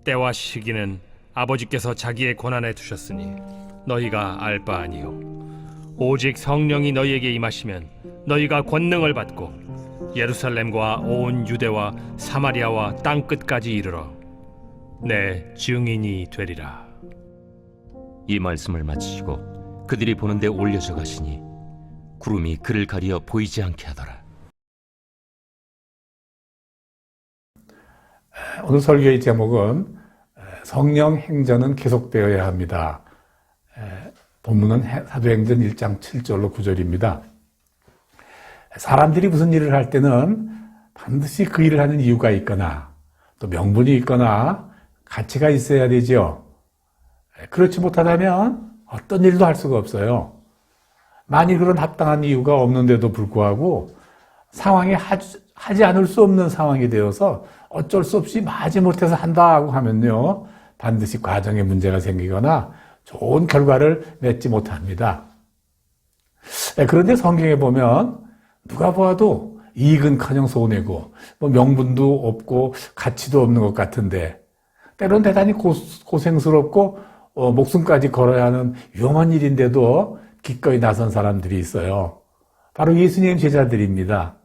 때와 시기는 아버지께서 자기의 권한에 두셨으니 너희가 알 바 아니요 오직 성령이 너희에게 임하시면 너희가 권능을 받고 예루살렘과 온 유대와 사마리아와 땅 끝까지 이르러 내 증인이 되리라. 이 말씀을 마치시고 그들이 보는 데 올려져 가시니 구름이 그를 가리어 보이지 않게 하더라. 오늘 설교의 제목은 성령 행전은 계속되어야 합니다. 본문은 사도행전 1장 7절로 9절입니다. 사람들이 무슨 일을 할 때는 반드시 그 일을 하는 이유가 있거나 또 명분이 있거나 가치가 있어야 되죠. 그렇지 못하다면 어떤 일도 할 수가 없어요. 만일 그런 합당한 이유가 없는데도 불구하고 상황이 하지 않을 수 없는 상황이 되어서 어쩔 수 없이 마지못해서 한다고 하면요, 반드시 과정에 문제가 생기거나 좋은 결과를 맺지 못합니다. 그런데 성경에 보면 누가 보아도 이익은커녕 손해고 명분도 없고 가치도 없는 것 같은데 때론 대단히 고생스럽고 목숨까지 걸어야 하는 위험한 일인데도 기꺼이 나선 사람들이 있어요. 바로 예수님 제자들입니다.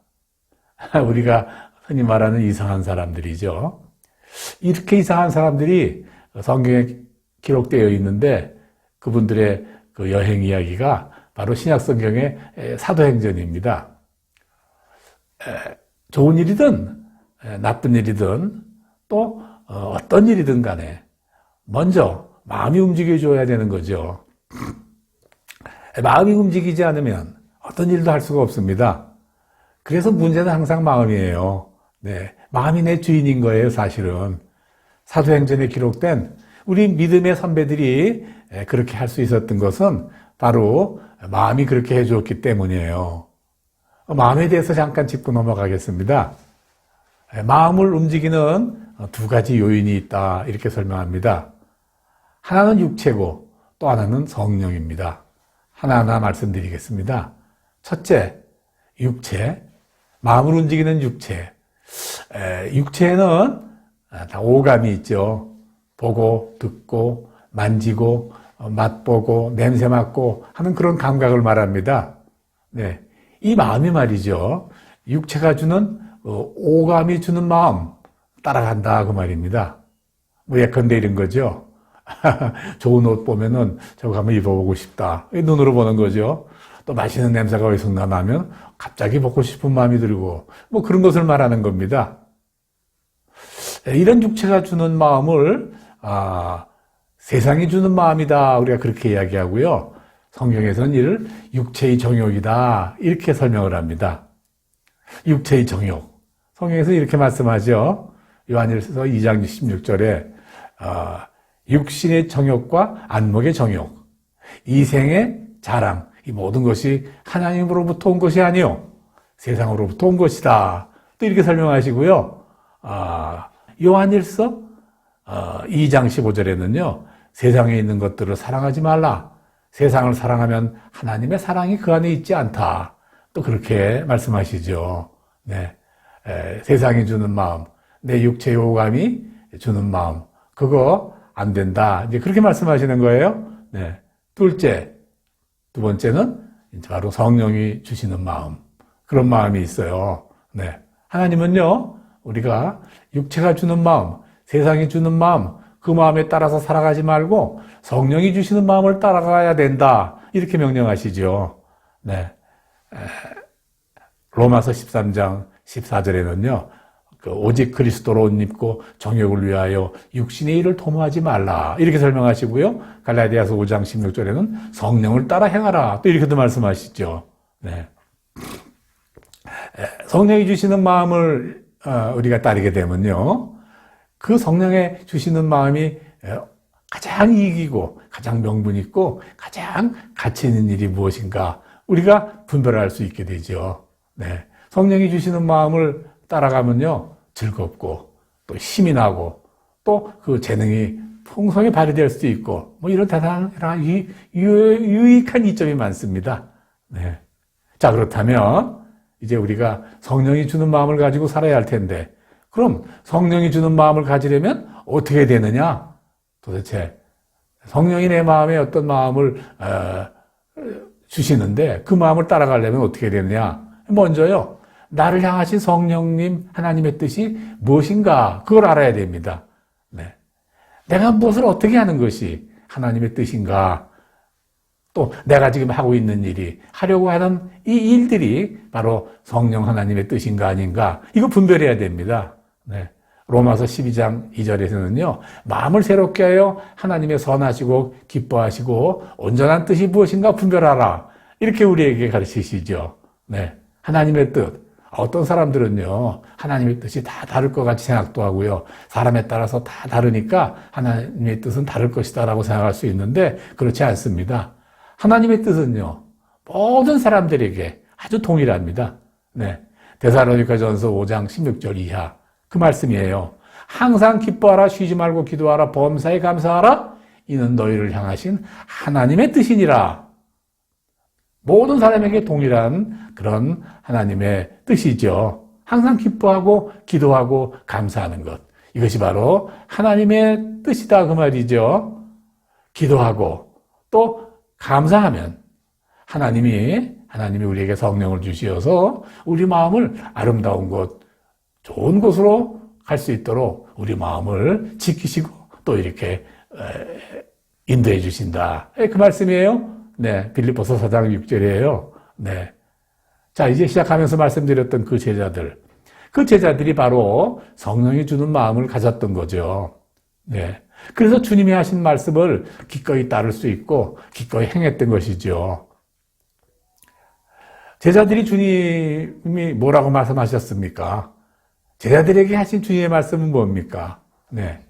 우리가 흔히 말하는 이상한 사람들이죠. 이렇게 이상한 사람들이 성경에 기록되어 있는데 그분들의 그 여행 이야기가 바로 신약 성경의 사도행전입니다. 좋은 일이든 나쁜 일이든 또 어떤 일이든 간에 먼저 마음이 움직여줘야 되는 거죠. 마음이 움직이지 않으면 어떤 일도 할 수가 없습니다. 그래서 문제는 항상 마음이에요. 네, 마음이 내 주인인 거예요, 사실은. 사도행전에 기록된 우리 믿음의 선배들이 그렇게 할 수 있었던 것은 바로 마음이 그렇게 해주었기 때문이에요. 마음에 대해서 잠깐 짚고 넘어가겠습니다. 마음을 움직이는 두 가지 요인이 있다, 이렇게 설명합니다. 하나는 육체고 또 하나는 성령입니다. 하나하나 말씀드리겠습니다. 첫째, 육체. 마음을 움직이는 육체. 육체에는 다 오감이 있죠. 보고, 듣고, 만지고, 맛보고, 냄새 맡고 하는 그런 감각을 말합니다. 네. 이 마음이 말이죠. 육체가 주는 오감이 주는 마음 따라간다, 그 말입니다. 예컨대 이런 거죠. 좋은 옷 보면은 저거 한번 입어보고 싶다. 눈으로 보는 거죠. 또 맛있는 냄새가 어디서 나면 갑자기 먹고 싶은 마음이 들고 그런 것을 말하는 겁니다. 이런 육체가 주는 마음을 세상이 주는 마음이다, 우리가 그렇게 이야기하고요. 성경에서는 이를 육체의 정욕이다, 이렇게 설명을 합니다. 육체의 정욕. 성경에서 이렇게 말씀하죠. 요한일서 2장 16절에 육신의 정욕과 안목의 정욕, 이생의 자랑, 이 모든 것이 하나님으로부터 온 것이 아니요 세상으로부터 온 것이다, 또 이렇게 설명하시고요. 요한일서 2장 15절에는요 세상에 있는 것들을 사랑하지 말라, 세상을 사랑하면 하나님의 사랑이 그 안에 있지 않다, 또 그렇게 말씀하시죠. 네. 세상이 주는 마음, 내 육체의 오감이 주는 마음, 그거 안 된다, 이제 그렇게 말씀하시는 거예요. 네. 두 번째는 바로 성령이 주시는 마음, 그런 마음이 있어요. 네. 하나님은요, 우리가 육체가 주는 마음, 세상이 주는 마음, 그 마음에 따라서 살아가지 말고 성령이 주시는 마음을 따라가야 된다, 이렇게 명령하시죠. 네. 로마서 13장 14절에는요, 오직 그리스도로 옷 입고 정욕을 위하여 육신의 일을 도모하지 말라, 이렇게 설명하시고요. 갈라디아서 5장 16절에는 성령을 따라 행하라, 또 이렇게도 말씀하시죠. 네. 성령이 주시는 마음을 우리가 따르게 되면요, 그 성령의 주시는 마음이 가장 이익이고 가장 명분 있고 가장 가치 있는 일이 무엇인가 우리가 분별할 수 있게 되죠. 네. 성령이 주시는 마음을 따라가면요, 즐겁고 또 힘이 나고 또 그 재능이 풍성히 발휘될 수도 있고 이런 대단한 유익한 이점이 많습니다. 네. 자, 그렇다면 이제 우리가 성령이 주는 마음을 가지고 살아야 할 텐데, 그럼 성령이 주는 마음을 가지려면 어떻게 되느냐? 도대체 성령이 내 마음에 어떤 마음을 주시는데 그 마음을 따라가려면 어떻게 되느냐? 먼저요, 나를 향하신 성령님 하나님의 뜻이 무엇인가 그걸 알아야 됩니다. 네. 내가 무엇을 어떻게 하는 것이 하나님의 뜻인가? 또 내가 지금 하고 있는 일이, 하려고 하는 이 일들이 바로 성령 하나님의 뜻인가 아닌가? 이거 분별해야 됩니다. 네. 로마서 12장 2절에서는요, 마음을 새롭게 하여 하나님의 선하시고 기뻐하시고 온전한 뜻이 무엇인가 분별하라. 이렇게 우리에게 가르치시죠. 네. 하나님의 뜻. 어떤 사람들은요, 하나님의 뜻이 다 다를 것 같이 생각도 하고요, 사람에 따라서 다 다르니까 하나님의 뜻은 다를 것이다라고 생각할 수 있는데, 그렇지 않습니다. 하나님의 뜻은요, 모든 사람들에게 아주 동일합니다. 네. 데살로니가전서 5장 16절 이하. 그 말씀이에요. 항상 기뻐하라, 쉬지 말고 기도하라, 범사에 감사하라. 이는 너희를 향하신 하나님의 뜻이니라. 모든 사람에게 동일한 그런 하나님의 뜻이죠. 항상 기뻐하고 기도하고 감사하는 것. 이것이 바로 하나님의 뜻이다 그 말이죠. 기도하고 또 감사하면 하나님이 우리에게 성령을 주시어서 우리 마음을 아름다운 곳, 좋은 곳으로 갈 수 있도록 우리 마음을 지키시고 또 이렇게 인도해 주신다. 그 말씀이에요. 네, 빌립보서 4장 6절이에요. 네. 자, 이제 시작하면서 말씀드렸던 그 제자들이 바로 성령이 주는 마음을 가졌던 거죠. 네. 그래서 주님이 하신 말씀을 기꺼이 따를 수 있고 기꺼이 행했던 것이죠. 제자들이 주님이 뭐라고 말씀하셨습니까? 제자들에게 하신 주님의 말씀은 뭡니까? 네.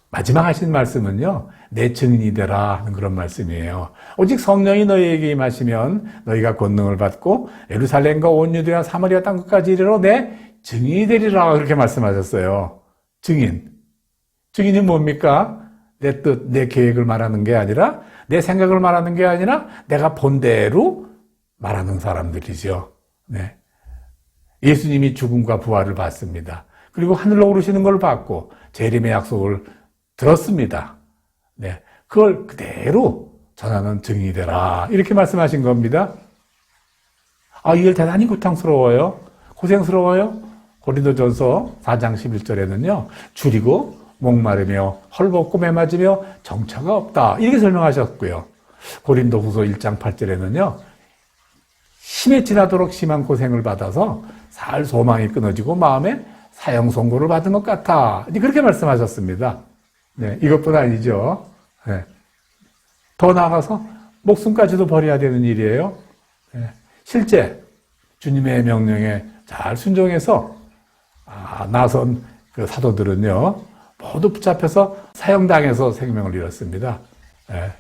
마지막 하신 말씀은요, 내 증인이 되라 하는 그런 말씀이에요. 오직 성령이 너희에게 임하시면 너희가 권능을 받고 예루살렘과 온 유대와 사마리아 땅끝까지 이르러 내 증인이 되리라 그렇게 말씀하셨어요. 증인이 뭡니까? 내 뜻, 내 계획을 말하는 게 아니라, 내 생각을 말하는 게 아니라 내가 본 대로 말하는 사람들이죠. 네. 예수님이 죽음과 부활을 받습니다. 그리고 하늘로 오르시는 걸 받고 재림의 약속을 들었습니다. 네. 그걸 그대로 전하는 증인이 되라. 이렇게 말씀하신 겁니다. 아, 이걸 대단히 고통스러워요. 고생스러워요. 고린도전서 4장 11절에는요, 줄이고 목마르며 헐벗고 매맞으며 정처가 없다. 이렇게 설명하셨고요. 고린도후서 1장 8절에는요, 심에 지나도록 심한 고생을 받아서 살 소망이 끊어지고 마음에 사형 선고를 받은 것 같아. 그렇게 말씀하셨습니다. 네, 이것뿐 아니죠. 네. 더 나아가서 목숨까지도 버려야 되는 일이에요. 네. 실제 주님의 명령에 잘 순종해서 나선 그 사도들은요, 모두 붙잡혀서 사형당해서 생명을 잃었습니다. 네.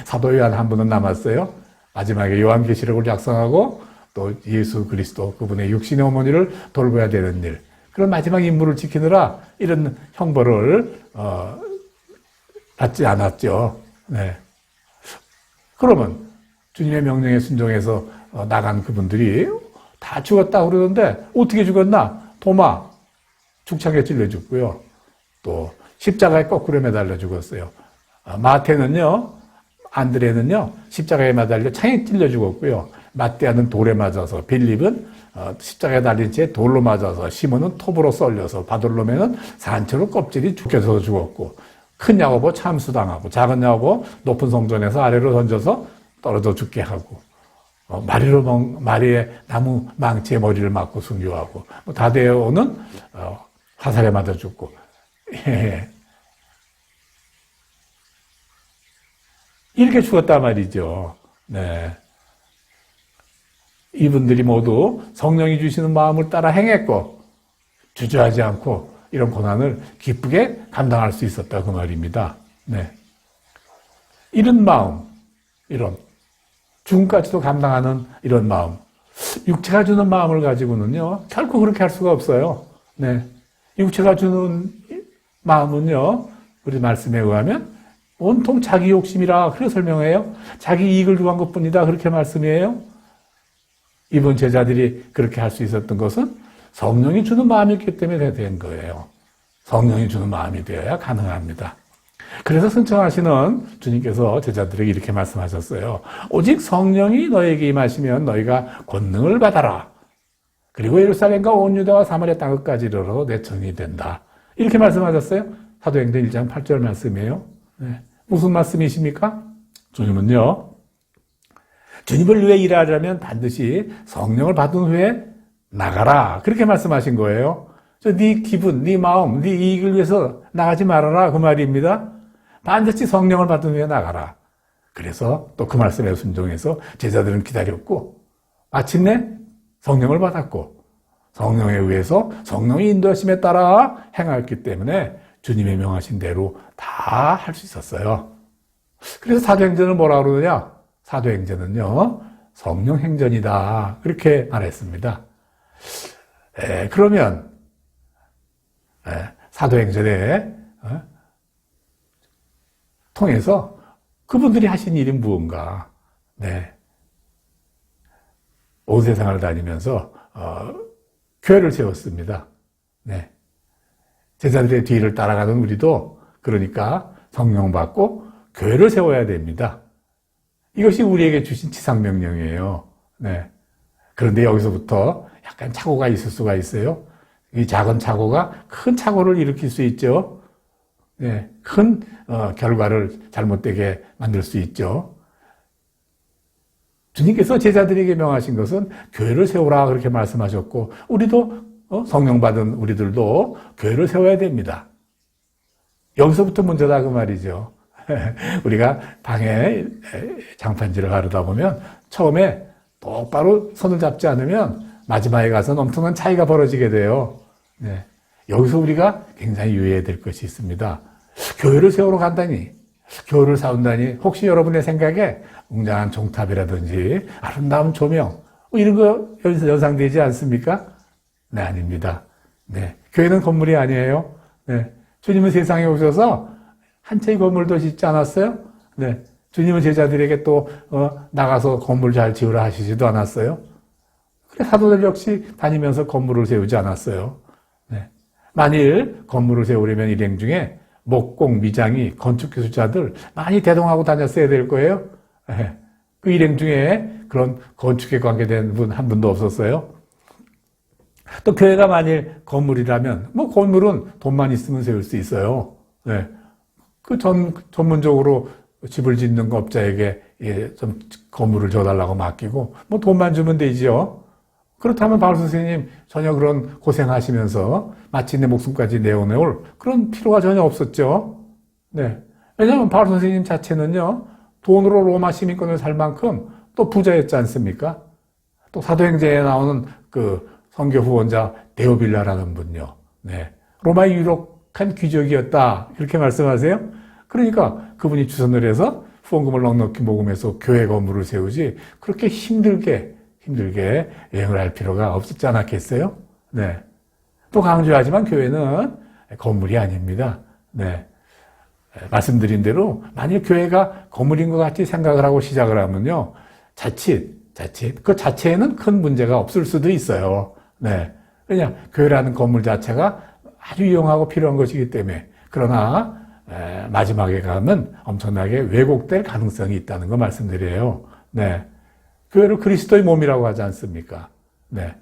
사도 요한 한 분은 남았어요. 마지막에 요한계시록을 작성하고 또 예수 그리스도 그분의 육신의 어머니를 돌봐야 되는 일, 그런 마지막 임무를 지키느라 이런 형벌을 받지 않았죠. 네. 그러면 주님의 명령에 순종해서 나간 그분들이 다 죽었다 그러는데 어떻게 죽었나? 도마 죽창에 찔려 죽고요. 또 십자가에 거꾸로 매달려 죽었어요. 마태는요, 안드레는요, 십자가에 매달려 창에 찔려 죽었고요. 마띠아는 돌에 맞아서, 빌립은 십자가에 달린 채 돌로 맞아서, 시몬은 톱으로 썰려서, 바돌로메는 산채로 껍질이 죽여서 죽었고, 큰 야고보 참수당하고, 작은 야고보 높은 성전에서 아래로 던져서 떨어져 죽게 하고, 마리의 나무 망치에 머리를 맞고 순교하고, 다데오는 화살에 맞아 죽고, 이렇게 죽었단 말이죠. 네. 이분들이 모두 성령이 주시는 마음을 따라 행했고, 주저하지 않고 이런 고난을 기쁘게 감당할 수 있었다 그 말입니다. 네. 이런 마음, 이런 죽음까지도 감당하는 이런 마음, 육체가 주는 마음을 가지고는요, 결코 그렇게 할 수가 없어요. 네. 육체가 주는 마음은요, 우리 말씀에 의하면 온통 자기 욕심이라 그렇게 설명해요. 자기 이익을 구한 것뿐이다 그렇게 말씀이에요. 이번 제자들이 그렇게 할 수 있었던 것은 성령이 주는 마음이었기 때문에 된 거예요. 성령이 주는 마음이 되어야 가능합니다. 그래서 승천하시는 주님께서 제자들에게 이렇게 말씀하셨어요. 오직 성령이 너에게 임하시면 너희가 권능을 받아라. 그리고 예루살렘과 온 유다와 사마리아 땅끝까지 이르러 내 증인이 된다. 이렇게 말씀하셨어요. 사도행전 1장 8절 말씀이에요. 네. 무슨 말씀이십니까? 주님은요, 주님을 위해 일하려면 반드시 성령을 받은 후에 나가라. 그렇게 말씀하신 거예요. 네 기분, 네 마음, 네 이익을 위해서 나가지 말아라. 그 말입니다. 반드시 성령을 받은 후에 나가라. 그래서 또 그 말씀에 순종해서 제자들은 기다렸고 마침내 성령을 받았고 성령에 의해서 성령의 인도하심에 따라 행하였기 때문에 주님의 명하신 대로 다 할 수 있었어요. 그래서 사도행전은 뭐라 그러느냐? 사도행전은요, 성령 행전이다. 그렇게 말했습니다. 그러면 사도행전에 통해서 그분들이 하신 일이 무언가? 네. 온 세상을 다니면서 교회를 세웠습니다. 네. 제자들의 뒤를 따라가는 우리도 그러니까 성령 받고 교회를 세워야 됩니다. 이것이 우리에게 주신 지상명령이에요. 네. 그런데 여기서부터 약간 착오가 있을 수가 있어요. 이 작은 착오가 큰 착오를 일으킬 수 있죠. 네. 큰 결과를 잘못되게 만들 수 있죠. 주님께서 제자들에게 명하신 것은 교회를 세우라 그렇게 말씀하셨고 우리도 성령 받은 우리들도 교회를 세워야 됩니다. 여기서부터 문제다 그 말이죠. 우리가 방에 장판지를 가르다 보면 처음에 똑바로 손을 잡지 않으면 마지막에 가서는 엄청난 차이가 벌어지게 돼요. 네. 여기서 우리가 굉장히 유의해야 될 것이 있습니다. 교회를 세우러 간다니, 교회를 세운다니 혹시 여러분의 생각에 웅장한 종탑이라든지 아름다운 조명 이런 거 여기서 연상되지 않습니까? 네, 아닙니다. 네, 교회는 건물이 아니에요. 네, 주님은 세상에 오셔서 한 채의 건물도 짓지 않았어요? 네, 주님은 제자들에게 또 나가서 건물 잘 지으라 하시지도 않았어요. 그래 사도들 역시 다니면서 건물을 세우지 않았어요. 네, 만일 건물을 세우려면 일행 중에 목공, 미장이, 건축기술자들 많이 대동하고 다녔어야 될 거예요. 네, 그 일행 중에 그런 건축에 관계된 분 한 분도 없었어요. 또 교회가 만일 건물이라면 뭐 건물은 돈만 있으면 세울 수 있어요. 네. 그 전문적으로 집을 짓는 업자에게 좀 건물을 줘달라고 맡기고 뭐 돈만 주면 되지요. 그렇다면 바울 선생님 전혀 그런 고생하시면서 마치 내 목숨까지 내어놓을 그런 필요가 전혀 없었죠. 네. 왜냐하면 바울 선생님 자체는요 돈으로 로마 시민권을 살 만큼 또 부자였지 않습니까? 또 사도행전에 나오는 그 선교 후원자 데오빌라라는 분요. 네. 로마의 유력한 귀족이었다. 이렇게 말씀하세요. 그러니까 그분이 주선을 해서 후원금을 넉넉히 모금해서 교회 건물을 세우지 그렇게 힘들게 여행을 할 필요가 없었지 않았겠어요? 네. 또 강조하지만 교회는 건물이 아닙니다. 네. 말씀드린 대로 만일 교회가 건물인 것 같이 생각을 하고 시작을 하면요. 자칫 그 자체에는 큰 문제가 없을 수도 있어요. 네. 왜냐, 교회라는 건물 자체가 아주 유용하고 필요한 것이기 때문에. 그러나, 마지막에 가면 엄청나게 왜곡될 가능성이 있다는 거 말씀드려요. 네. 교회를 그리스도의 몸이라고 하지 않습니까? 네.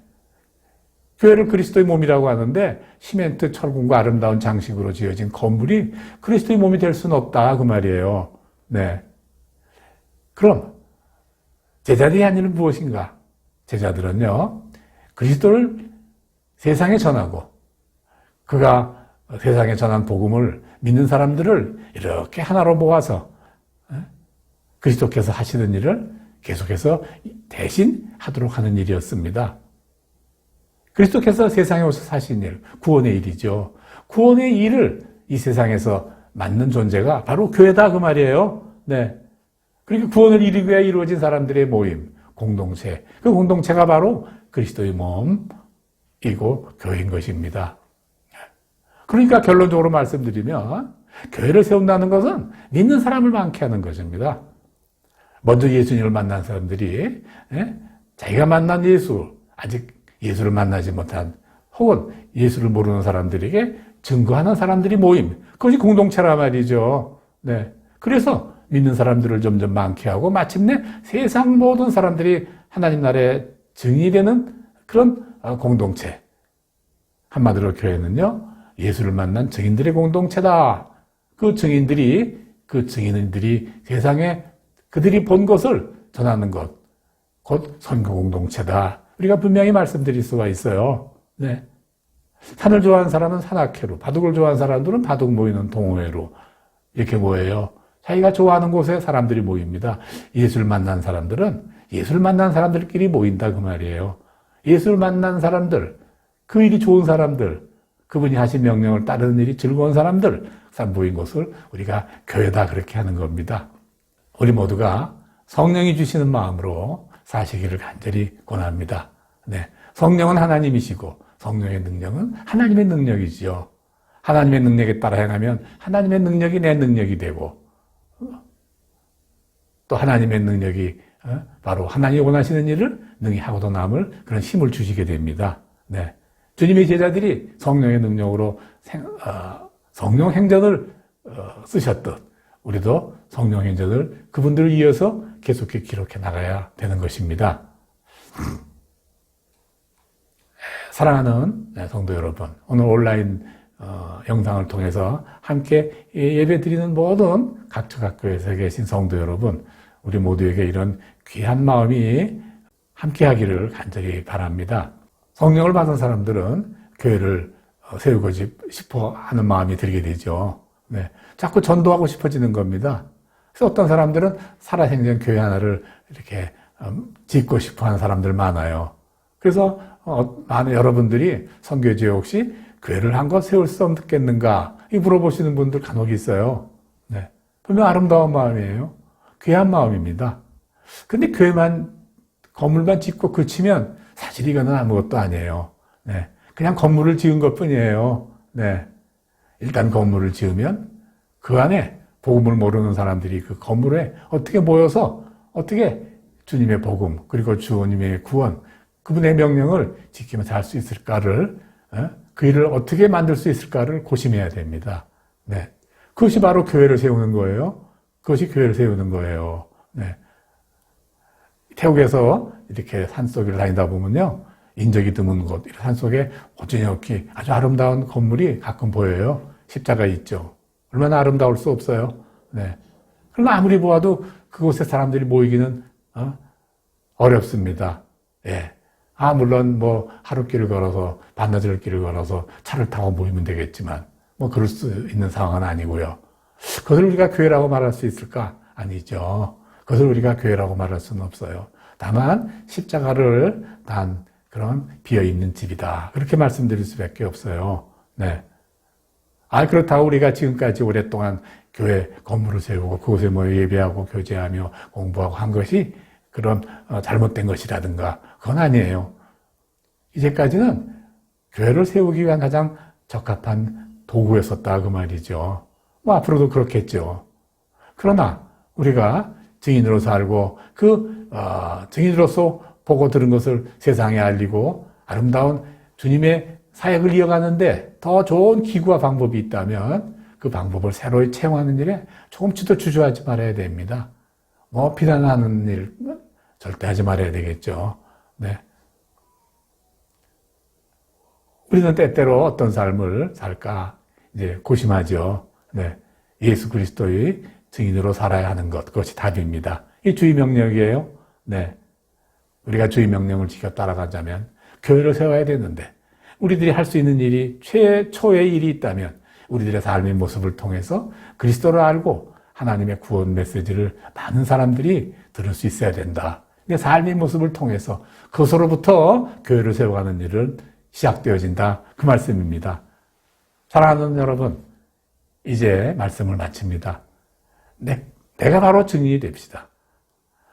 교회를 그리스도의 몸이라고 하는데, 시멘트, 철근과 아름다운 장식으로 지어진 건물이 그리스도의 몸이 될 수는 없다. 그 말이에요. 네. 그럼, 제자들이 한 일은 무엇인가? 제자들은요, 그리스도를 세상에 전하고 그가 세상에 전한 복음을 믿는 사람들을 이렇게 하나로 모아서 그리스도께서 하시는 일을 계속해서 대신 하도록 하는 일이었습니다. 그리스도께서 세상에 오셔서 하신 일, 구원의 일이죠. 구원의 일을 이 세상에서 맡는 존재가 바로 교회다 그 말이에요. 네. 그러니까 구원을 이루기 위해 이루어진 사람들의 모임, 공동체. 그 공동체가 바로 그리스도의 몸이고 교회인 것입니다. 그러니까 결론적으로 말씀드리면 교회를 세운다는 것은 믿는 사람을 많게 하는 것입니다. 먼저 예수님을 만난 사람들이 자기가 만난 예수, 아직 예수를 만나지 못한 혹은 예수를 모르는 사람들에게 증거하는 사람들이 모임. 그것이 공동체라 말이죠. 네. 그래서 믿는 사람들을 점점 많게 하고 마침내 세상 모든 사람들이 하나님 나라의 증인이 되는 그런 공동체. 한마디로 교회는요, 예수를 만난 증인들의 공동체다. 그 증인들이 세상에 그들이 본 것을 전하는 것, 곧 선교 공동체다. 우리가 분명히 말씀드릴 수가 있어요. 네. 산을 좋아하는 사람은 산악회로, 바둑을 좋아하는 사람들은 바둑 모이는 동호회로 이렇게 모여요. 자기가 좋아하는 곳에 사람들이 모입니다. 예수를 만난 사람들은 예수를 만난 사람들끼리 모인다 그 말이에요. 예수를 만난 사람들, 그 일이 좋은 사람들, 그분이 하신 명령을 따르는 일이 즐거운 사람들, 모인 곳을 우리가 교회다 그렇게 하는 겁니다. 우리 모두가 성령이 주시는 마음으로 사시기를 간절히 권합니다. 네. 성령은 하나님이시고 성령의 능력은 하나님의 능력이지요. 하나님의 능력에 따라 행하면 하나님의 능력이 내 능력이 되고 또 하나님의 능력이 바로 하나님이 원하시는 일을 능히 하고도 남을 그런 힘을 주시게 됩니다. 네. 주님의 제자들이 성령의 능력으로 성령 행전을 쓰셨듯 우리도 성령 행전을 그분들을 이어서 계속해 기록해 나가야 되는 것입니다. 사랑하는 성도 여러분, 오늘 온라인 영상을 통해서 함께 예배 드리는 모든 각처각교에서 계신 성도 여러분, 우리 모두에게 이런 귀한 마음이 함께 하기를 간절히 바랍니다. 성령을 받은 사람들은 교회를 세우고 싶어 하는 마음이 들게 되죠. 네. 자꾸 전도하고 싶어지는 겁니다. 그래서 어떤 사람들은 살아생전 교회 하나를 이렇게 짓고 싶어 하는 사람들 많아요. 그래서 많은 여러분들이 선교지에 혹시 교회를 한 것 세울 수 없겠는가 이 물어보시는 분들 간혹 있어요. 네. 분명 아름다운 마음이에요. 귀한 마음입니다. 근데 교회만 건물만 짓고 그치면 사실 이거는 아무것도 아니에요. 네. 그냥 건물을 지은 것 뿐이에요. 네. 일단 건물을 지으면 그 안에 복음을 모르는 사람들이 그 건물에 어떻게 모여서 어떻게 주님의 복음 그리고 주님의 구원 그분의 명령을 지키면서 할 수 있을까를 그 일을 어떻게 만들 수 있을까를 고심해야 됩니다. 네. 그것이 바로 교회를 세우는 거예요. 그것이 교회를 세우는 거예요. 네. 태국에서 이렇게 산속을 다니다 보면요. 인적이 드문 곳, 산속에 오지랖이 아주 아름다운 건물이 가끔 보여요. 십자가 있죠. 얼마나 아름다울 수 없어요. 네. 그러나 아무리 보아도 그곳에 사람들이 모이기는 어렵습니다. 예. 물론 하룻길을 걸어서 반나절 길을 걸어서 차를 타고 모이면 되겠지만 그럴 수 있는 상황은 아니고요. 그것을 우리가 교회라고 말할 수 있을까? 아니죠. 그것을 우리가 교회라고 말할 수는 없어요. 다만 십자가를 단 그런 비어있는 집이다. 그렇게 말씀드릴 수밖에 없어요. 네. 그렇다고 우리가 지금까지 오랫동안 교회 건물을 세우고 그곳에 모여 예배하고 교제하며 공부하고 한 것이 그런 잘못된 것이라든가 그건 아니에요. 이제까지는 교회를 세우기 위한 가장 적합한 도구였었다 그 말이죠. 앞으로도 그렇겠죠. 그러나 우리가 증인으로서 알고 증인으로서 보고 들은 것을 세상에 알리고 아름다운 주님의 사역을 이어가는데 더 좋은 기구와 방법이 있다면 그 방법을 새로 채용하는 일에 조금씩도 주저하지 말아야 됩니다. 비난하는 일 절대 하지 말아야 되겠죠. 네. 우리는 때때로 어떤 삶을 살까 이제 고심하죠. 네. 예수 그리스도의 증인으로 살아야 하는 것, 그것이 답입니다. 이 주의 명령이에요. 네. 우리가 주의 명령을 지켜 따라가자면 교회를 세워야 되는데 우리들이 할 수 있는 일이 최초의 일이 있다면 우리들의 삶의 모습을 통해서 그리스도를 알고 하나님의 구원 메시지를 많은 사람들이 들을 수 있어야 된다. 삶의 모습을 통해서 그것으로부터 교회를 세워가는 일은 시작되어진다. 그 말씀입니다. 사랑하는 여러분, 이제 말씀을 마칩니다. 내가 바로 증인이 됩시다.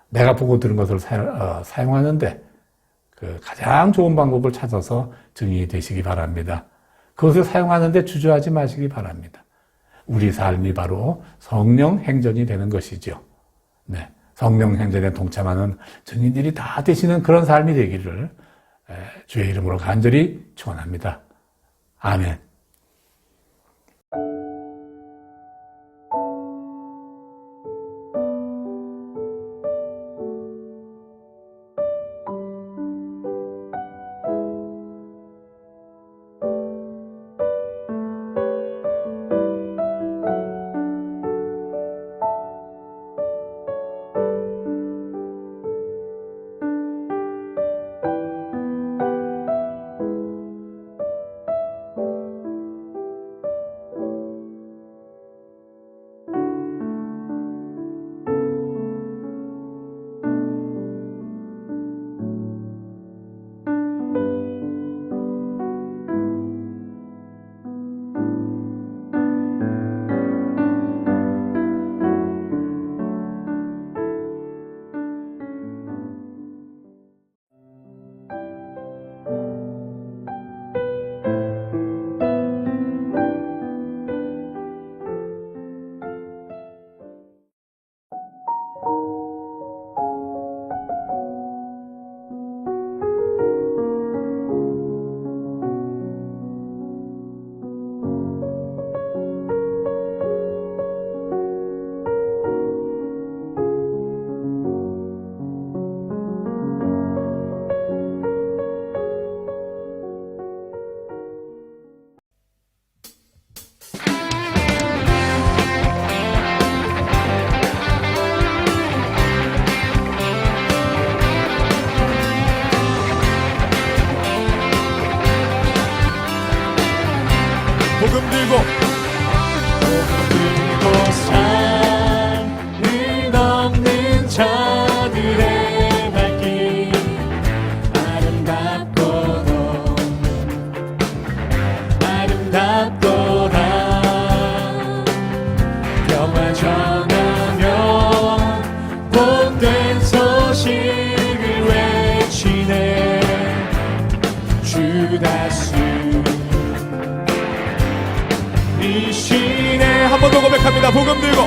내가 보고 들은 것을 사용하는데 그 가장 좋은 방법을 찾아서 증인이 되시기 바랍니다. 그것을 사용하는데 주저하지 마시기 바랍니다. 우리 삶이 바로 성령 행전이 되는 것이죠. 네. 성령 행전에 동참하는 증인들이 다 되시는 그런 삶이 되기를 주의 이름으로 간절히 축원합니다. 아멘. 들고 산을 넘는 자들의 발길 아름답도다 평화 전하며 복된 소식을 외치네 주 다스리시네. 한 번 더 고백합니다. 복음 들고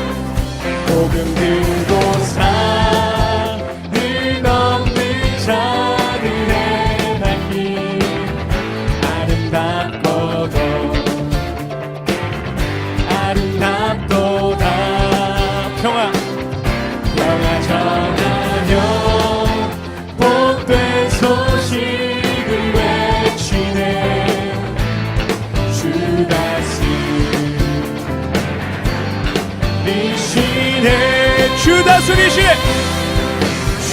산을 넘는 자들의 발길 아름답도다 평화 전하며 복된 소식을 외치네 주 다스리시네 주 다스리시네 주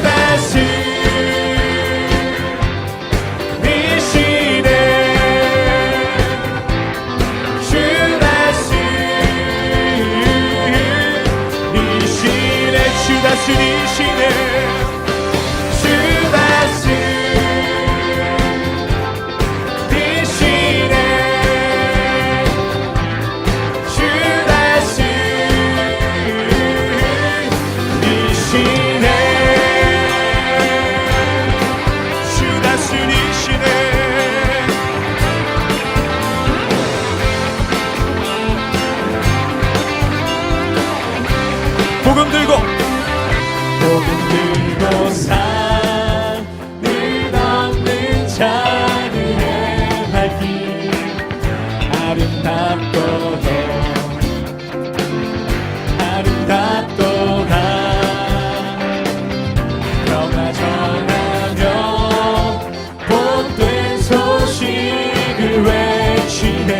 다스리시네 주 다스리시네 주 다스리시네 주 다스리시네 주 다스리시네 주 다스리시네 복음 들고 산을 넘는 자들의 발길 아름답도다 평화 전하며 복된 소식을 외치네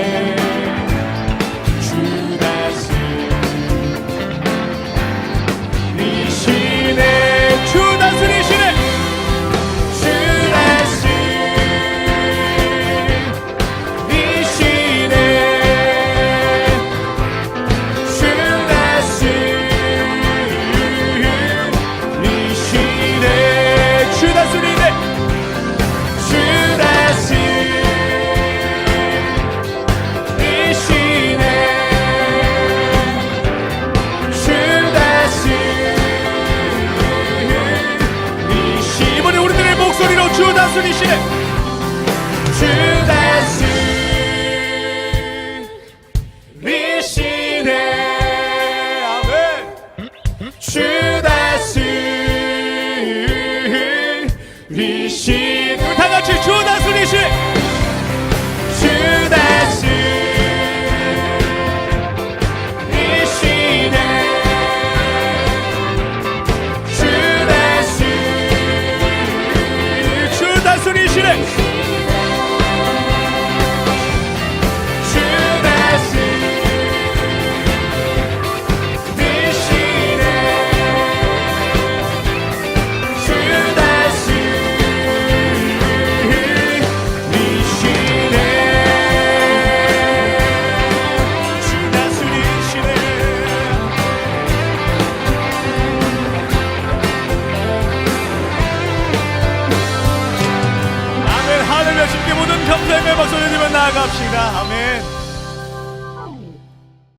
주 다스리시네 주 다스리시네 주 다스리시네 주 다스리시네 주 다스리네 주 다스리시네 주 다스리시네 이번에 우리들의 목소리로 주 다스리시네 주 다스리시네 아멘 주 다스리시네 다 같이 주 다스리시네 주 다스리시네 주 다스리시네 주 다스리시네 주 다스리시네 아멘. 하늘며 주께 모든 감사의 박수 드리며 나아갑시다. 아멘.